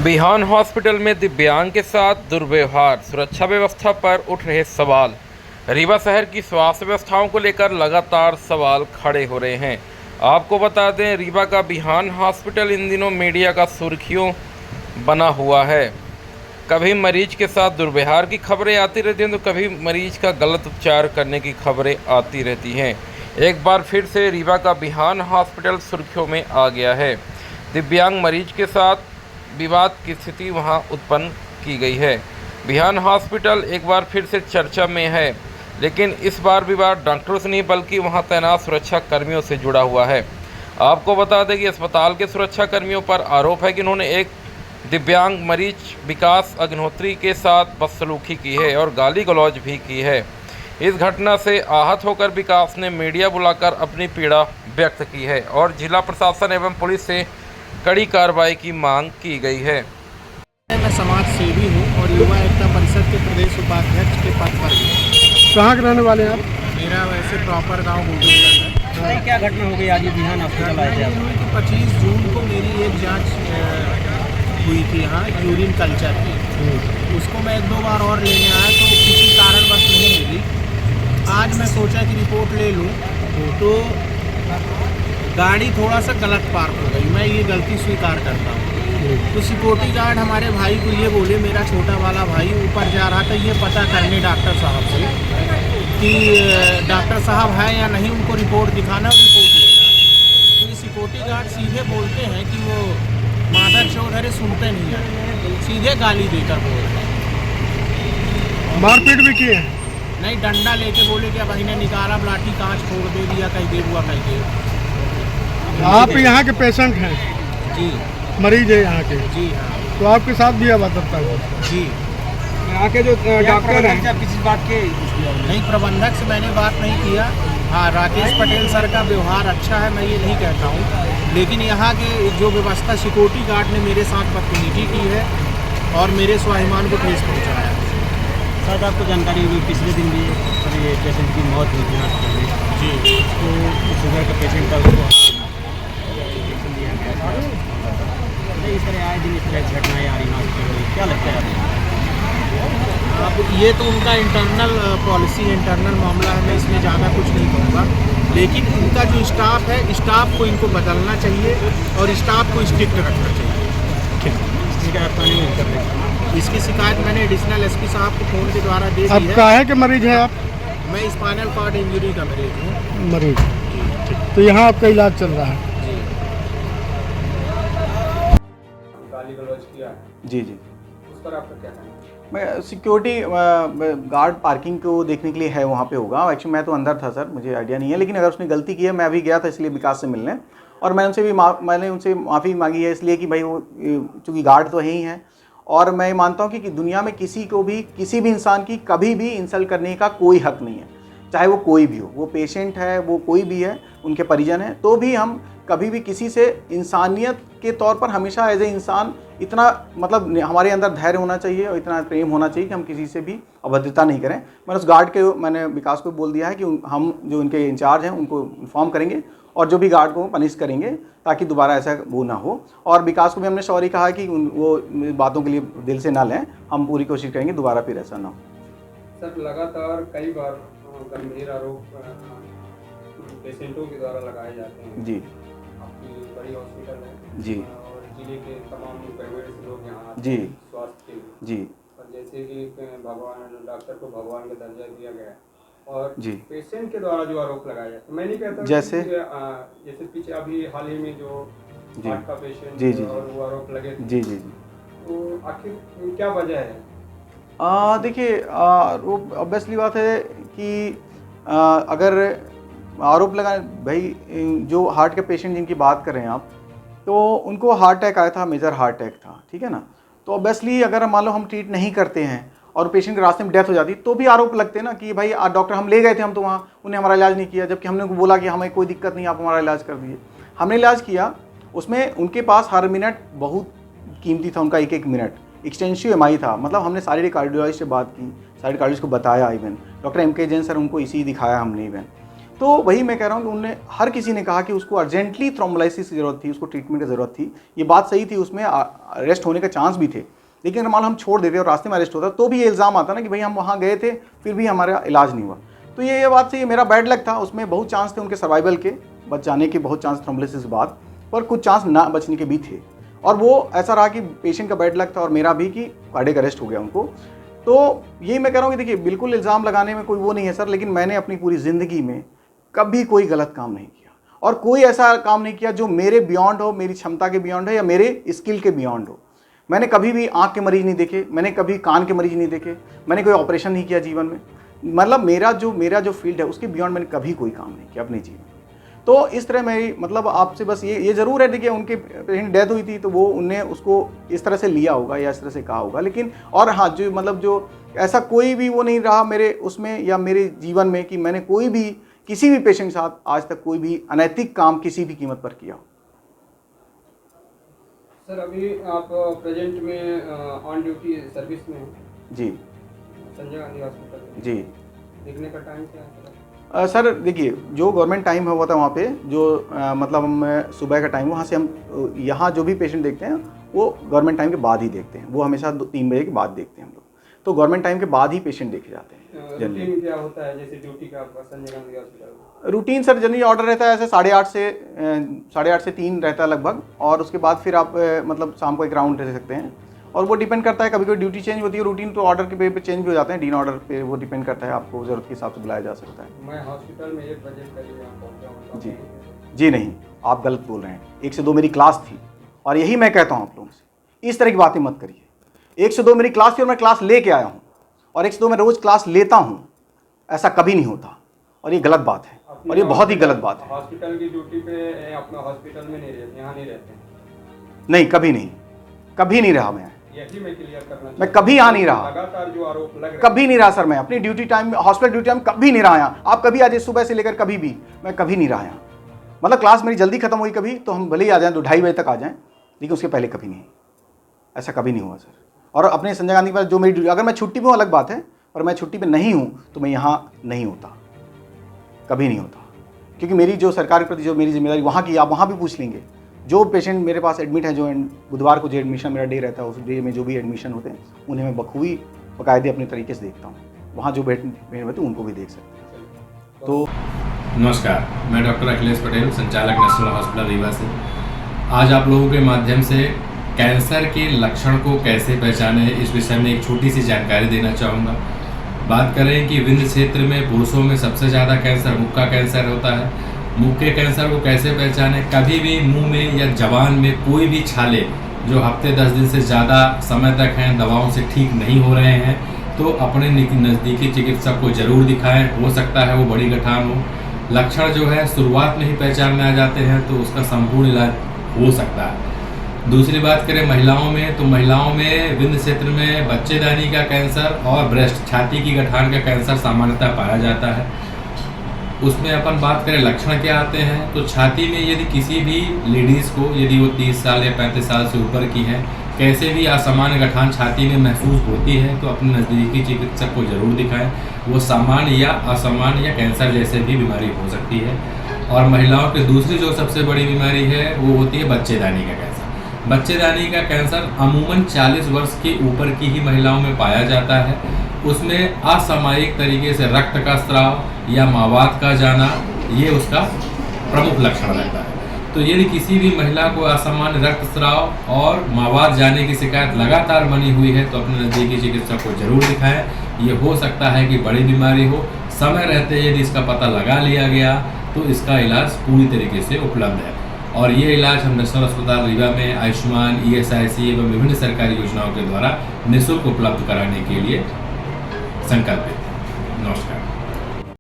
बिहान hospital में दिव्यांग के साथ दुर्व्यवहार, सुरक्षा व्यवस्था पर उठ रहे सवाल। रीवा शहर की स्वास्थ्य व्यवस्थाओं को लेकर लगातार सवाल खड़े हो रहे हैं। आपको बता दें, रीवा का बिहान हॉस्पिटल इन दिनों मीडिया का सुर्खियों बना हुआ है। कभी मरीज के साथ दुर्व्यवहार की खबरें आती रहती हैं, तो कभी मरीज का गलत उपचार करने की खबरें आती रहती हैं। एक बार फिर से रीवा का बिहान हॉस्पिटल सुर्खियों में आ गया है। दिव्यांग मरीज के साथ विवाद की स्थिति वहां उत्पन्न की गई है। बिहान हॉस्पिटल एक बार फिर से चर्चा में है, लेकिन इस बार विवाद डॉक्टरों से नहीं बल्कि वहां तैनात सुरक्षा कर्मियों से जुड़ा हुआ है। आपको बता दें कि अस्पताल के सुरक्षा कर्मियों पर आरोप है कि उन्होंने एक दिव्यांग मरीज विकास अग्निहोत्री के साथ बदसलूकी की है और गाली गलौज भी की है। इस घटना से आहत होकर विकास ने मीडिया बुलाकर अपनी पीड़ा व्यक्त की है और जिला प्रशासन एवं पुलिस से कड़ी कार्रवाई की मांग की गई है। मैं समाज सेवी हूँ और युवा एकता परिषद के प्रदेश उपाध्यक्ष के पद पर हूँ। कहाँ के रहने वाले हैं आप? मेरा वैसे प्रॉपर गांव गोविंदगढ़ है। क्या घटना हो गई आज बिहान हॉस्पिटल आए थे आप? हुई कि 25 जून को मेरी एक जांच हुई थी यहाँ यूरिन कल्चर की। उसको मैं 1-2 बार और लेने आया तो किसी कारणवश नहीं मिली। आज मैं सोचा कि रिपोर्ट ले लूँ तो गाड़ी थोड़ा सा गलत पार्क हो गई। मैं ये गलती स्वीकार करता हूँ। तो सिक्योरिटी गार्ड हमारे भाई को ये बोले, मेरा छोटा वाला भाई ऊपर जा रहा था ये पता करने डॉक्टर साहब से कि डॉक्टर साहब है या नहीं, उनको रिपोर्ट दिखाना और रिपोर्ट लेना। तो ये सिक्योरिटी गार्ड सीधे बोलते हैं कि वो मादर चौधरी सुनते नहीं हैं, सीधे गाली देकर बोल रहे हैं। मारपीट भी किए? नहीं, डंडा लेके बोले कि भाई ने निकाला, लाठी कांच फोड़ दे दिया, कहीं दे हुआ कहीं दे। आप यहाँ के पेशेंट हैं? जी, मरीज है यहाँ के? जी हाँ, तो आपके साथ भी अब करता है? जी। यहाँ के जो डॉक्टर हैं, किसी बात के नहीं, प्रबंधक से मैंने बात नहीं किया। हाँ, राकेश पटेल सर का व्यवहार अच्छा है, मैं ये नहीं कहता हूँ, लेकिन यहाँ के जो व्यवस्था सिक्योरिटी गार्ड ने मेरे साथ बदतमीजी की है और मेरे स्वाभिमान को ठेस पहुँचाया। सर, आपको जानकारी हुई पिछले दिन भी ये पेशेंट की मौत हुई थी हॉस्पिटल में। जी, तो शुगर का पेशेंट था, उसको इंजेक्शन दिया गया था। इस तरह आए दिन इस तरह घटनाएँ आ रही हॉस्पिटल में, क्या लगता है आपको? अब ये तो उनका इंटरनल पॉलिसी है, इंटरनल मामला है, मैं इसमें ज़्यादा कुछ नहीं कहूँगा। लेकिन उनका जो स्टाफ है, स्टाफ को इनको बदलना चाहिए और स्टाफ को स्ट्रिक्ट रखना चाहिए। शिकायत नहीं कर रहे? इसकी शिकायत मैंने एडिशनल एसपी साहब को फ़ोन के द्वारा दे अब दी है। काहे के मरीज हैं आप? मैं स्पाइनल कॉर्ड इंजरी का मरीज हूँ। मरीज, तो यहाँ आपका इलाज चल रहा है? गाली गलौज किया जी जी। उस पर आपका क्या कहना है? मैं सिक्योरिटी गार्ड पार्किंग को देखने के लिए है, वहाँ पे होगा। एक्चुअली मैं तो अंदर था सर, मुझे आइडिया नहीं है, लेकिन अगर उसने गलती की है, मैं अभी गया था इसलिए विकास से मिलने, और मैंने उनसे माफ़ी मांगी है इसलिए कि भाई वो चूँकि गार्ड तो है ही हैं, और मैं मानता हूँ कि दुनिया में किसी को भी, किसी भी इंसान की कभी भी इंसल्ट करने का कोई हक नहीं है, चाहे वो कोई भी हो, वो पेशेंट है, वो कोई भी है, उनके परिजन हैं, तो भी हम कभी भी किसी से इंसानियत के तौर पर हमेशा एज ए इंसान इतना, मतलब हमारे अंदर धैर्य होना चाहिए और इतना प्रेम होना चाहिए कि हम किसी से भी अभद्रता नहीं करें। मैंने उस गार्ड के, मैंने विकास को बोल दिया है कि हम जो इनके इंचार्ज हैं उनको इन्फॉर्म करेंगे और जो भी गार्ड को पनिश करेंगे ताकि दोबारा ऐसा वो ना हो। और विकास को भी हमने सॉरी कहा कि वो बातों के लिए दिल से ना लें, हम पूरी कोशिश करेंगे दोबारा फिर ऐसा ना हो। सर, लगातार कई बार गंभीर आरोप पेशेंटों के द्वारा लगाए जाते हैं। जी, आपकी बड़ी हॉस्पिटल है जी, और जिले के तमाम प्राइवेट लोग यहाँ आते जी, हैं स्वास्थ्य के लिए। जी, और जैसे कि भगवान, डॉक्टर को भगवान का दर्जा दिया गया है और जी, पेशेंट के द्वारा जो आरोप लगाया जाता है, मैं नहीं कहता जैसे? जैसे पीछे अभी हाल ही में जो जी, हार्ट का पेशेंट जी, जी, और वो आरोप लगे थे, जी, जी, जी। तो आखिर क्या वजह है? देखिए, ऑब्वियसली बात है कि अगर आरोप लगा, भाई जो हार्ट के पेशेंट जिनकी बात कर रहे हैं आप, तो उनको हार्ट अटैक आया था, मेजर हार्ट अटैक था, ठीक है ना। तो ऑब्वियसली अगर मान लो हम ट्रीट नहीं करते हैं और पेशेंट के रास्ते में डेथ हो जाती तो भी आरोप लगते हैं ना कि भाई डॉक्टर हम ले गए थे, हम तो वहाँ उन्हें हमारा इलाज नहीं किया, जबकि हमने उनको बोला कि हमें कोई दिक्कत नहीं, आप हमारा इलाज कर दीजिए। हमने इलाज किया, उसमें उनके पास हर मिनट बहुत कीमती था, उनका एक एक मिनट एक्सटेंसिव एमआई था। मतलब हमने सारे कार्डियोलॉजिस्ट से बात की, सारे कार्डियोलॉजिस्ट को बताया, even doctor MK Jain sir उनको इसी दिखाया हमने इवन। तो वही मैं कह रहा हूँ कि उनने हर किसी ने कहा कि उसको अर्जेंटली थ्रोम्बोलाइसिस की ज़रूरत थी, उसको ट्रीटमेंट की ज़रूरत थी। ये बात सही थी, उसमें अरेस्ट होने का चांस भी थे, लेकिन अगर मान लो हम छोड़ देते और रास्ते में अरेस्ट होता तो भी ये इल्ज़ाम आता ना कि भाई हम वहाँ गए थे फिर भी हमारा इलाज नहीं हुआ। तो ये बात से ये मेरा बैड लक था। उसमें बहुत चांस थे उनके सर्वाइवल के, बच जाने के बहुत चांस थ्रोम्बोलाइसिस के बाद, पर कुछ चांस ना बचने के भी थे। और वो ऐसा रहा कि पेशेंट का बैड लक था और मेरा भी कि कार्डियक अरेस्ट हो गया उनको। तो यही मैं कह रहा हूँ कि देखिए बिल्कुल इल्ज़ाम लगाने में कोई वो नहीं है सर, लेकिन मैंने अपनी पूरी ज़िंदगी में कभी कोई गलत काम नहीं किया और कोई ऐसा काम नहीं किया जो मेरे बियॉन्ड हो, मेरी क्षमता के बियॉन्ड हो या मेरे स्किल के बियॉन्ड हो। मैंने कभी भी आँख के मरीज़ नहीं देखे, मैंने कभी कान के मरीज़ नहीं देखे, मैंने कोई ऑपरेशन नहीं किया जीवन में। मतलब मेरा जो फील्ड है उसके बियॉन्ड मैंने कभी कोई काम नहीं किया अपने जीवन में। तो इस तरह मैं मतलब आपसे बस ये ज़रूर है, देखिए उनके पेशेंट डेथ हुई थी तो वो उनने उसको इस तरह से लिया होगा या इस तरह से कहा होगा, लेकिन और हाँ जो मतलब जो ऐसा कोई भी वो नहीं रहा मेरे उसमें या मेरे जीवन में कि मैंने कोई भी किसी भी पेशेंट के साथ आज तक कोई भी अनैतिक काम किसी भी कीमत पर किया हो। सर अभी आप प्रेजेंट में ऑन ड्यूटी सर्विस में हैं जी संजय गांधी हॉस्पिटल में। जी देखने का टाइम क्या है सर देखिए जो गवर्नमेंट टाइम हुआ था वहाँ पे जो मतलब हम सुबह का टाइम, वहाँ से हम यहाँ जो भी पेशेंट देखते हैं वो गवर्नमेंट टाइम के बाद ही देखते हैं, वो हमेशा 3 बजे के बाद देखते हैं हम लोग। तो गवर्नमेंट टाइम के बाद ही पेशेंट देखे जाते हैं। रूटीन क्या होता है जैसे ड्यूटी का आपका Sanjay Gandhi hospital? Routine sir generally order रहता है ऐसे 8:30 से 3 रहता है लगभग, और उसके बाद फिर आप मतलब शाम को एक राउंड रह सकते हैं और वो डिपेंड करता है, कभी कोई ड्यूटी चेंज होती है, रूटीन तो ऑर्डर के पे चेंज भी हो जाते हैं, डीन ऑर्डर पे वो डिपेंड करता है, आपको ज़रूरत के हिसाब से बुलाया जा सकता है। मैं हॉस्पिटल में 1 बजे करीब पहुँचा। जी नहीं, आप गलत बोल रहे हैं। 1 से 2 मेरी क्लास थी और यही मैं कहता हूँ आप लोगों से, इस तरह की बातें मत करिए। 1 से 2 मेरी क्लास थी और मैं क्लास लेके आया हूँ और 1 से 2 मैं रोज़ क्लास लेता हूँ, ऐसा कभी नहीं होता और ये गलत बात है और ये बहुत ही गलत बात है। हॉस्पिटल की ड्यूटी पे अपना हॉस्पिटल में नहीं रहते, यहाँ नहीं रहते? नहीं, कभी नहीं रहा मैं। यही मैं क्लियर करना, मैं कभी यहाँ नहीं रहा, लगातार जो आरोप लग रहे कभी नहीं रहा सर। मैं अपनी duty time hospital duty time कभी नहीं रहा यहाँ। आप कभी आ जाइए सुबह से लेकर कभी भी, मैं कभी नहीं रहा यहाँ। मतलब क्लास मेरी जल्दी खत्म हुई कभी तो हम भले ही आ जाएँ 2-2:30 बजे तक आ जाएँ, लेकिन उसके पहले कभी नहीं, ऐसा कभी नहीं हुआ सर। और अपने संजय गांधी पर जो मेरी ड्यूटी, अगर मैं छुट्टी पे हूँ अलग बात है, पर मैं छुट्टी पे नहीं हूँ तो मैं यहाँ नहीं होता, कभी नहीं होता, क्योंकि मेरी जो सरकार के प्रति जो मेरी जिम्मेदारी वहाँ की, आप वहाँ भी पूछ लेंगे। जो पेशेंट मेरे पास एडमिट है, जो बुधवार को जो एडमिशन मेरा डे रहता है, उस डे में जो भी एडमिशन होते हैं उन्हें मैं बखूबी बाकायदे अपने तरीके से देखता हूँ। वहाँ जो बेड होते हैं उनको भी देख सकते हैं। तो नमस्कार, मैं डॉक्टर अखिलेश पटेल, संचालक नेशनल हॉस्पिटल रीवा से। आज आप लोगों के माध्यम से कैंसर के लक्षण को कैसे पहचानें इस विषय में एक छोटी सी जानकारी देना चाहूँगा। बात करें कि विंध्य क्षेत्र में पुरुषों में सबसे ज़्यादा कैंसर मुख का कैंसर होता है। मुख के कैंसर को कैसे पहचानें? कभी भी मुंह में या जबान में कोई भी छाले जो हफ्ते 10 दिन से ज़्यादा समय तक हैं, दवाओं से ठीक नहीं हो रहे हैं, तो अपने नज़दीकी चिकित्सक को ज़रूर दिखाएं। हो सकता है वो बड़ी गठान हो। लक्षण जो है शुरुआत में ही पहचान में आ जाते हैं तो उसका संपूर्ण इलाज हो सकता है। दूसरी बात करें महिलाओं में, तो महिलाओं में विंध्य क्षेत्र में बच्चेदानी का कैंसर और ब्रेस्ट छाती की गठान का कैंसर सामान्यतः पाया जाता है। उसमें अपन बात करें लक्षण क्या आते हैं, तो छाती में यदि किसी भी लेडीज़ को, यदि वो 30 साल या 35 साल से ऊपर की हैं, कैसे भी असामान्य गठान छाती में महसूस होती है तो अपने नज़दीकी चिकित्सक को ज़रूर दिखाएं। वो सामान्य या असामान्य या कैंसर जैसे भी बीमारी हो सकती है। और महिलाओं की दूसरी जो सबसे बड़ी बीमारी है वो होती है बच्चेदानी का कैंसर। बच्चेदानी का कैंसर अमूमन 40 वर्ष के ऊपर की ही महिलाओं में पाया जाता है। उसमें असामयिक तरीके से रक्त का स्राव या मावात का जाना, ये उसका प्रमुख लक्षण रहता है। तो यदि किसी भी महिला को असामान्य रक्तस्राव और मावात जाने की शिकायत लगातार बनी हुई है तो अपने नज़दीकी चिकित्सक को जरूर दिखाएं। ये हो सकता है कि बड़ी बीमारी हो। समय रहते यदि इसका पता लगा लिया गया तो इसका इलाज पूरी तरीके से उपलब्ध है। और ये इलाज हम नेशनल अस्पताल रीवा में आयुष्मान, ESIC एवं विभिन्न सरकारी योजनाओं के द्वारा निःशुल्क उपलब्ध कराने के लिए संकल्पित है। नमस्कार।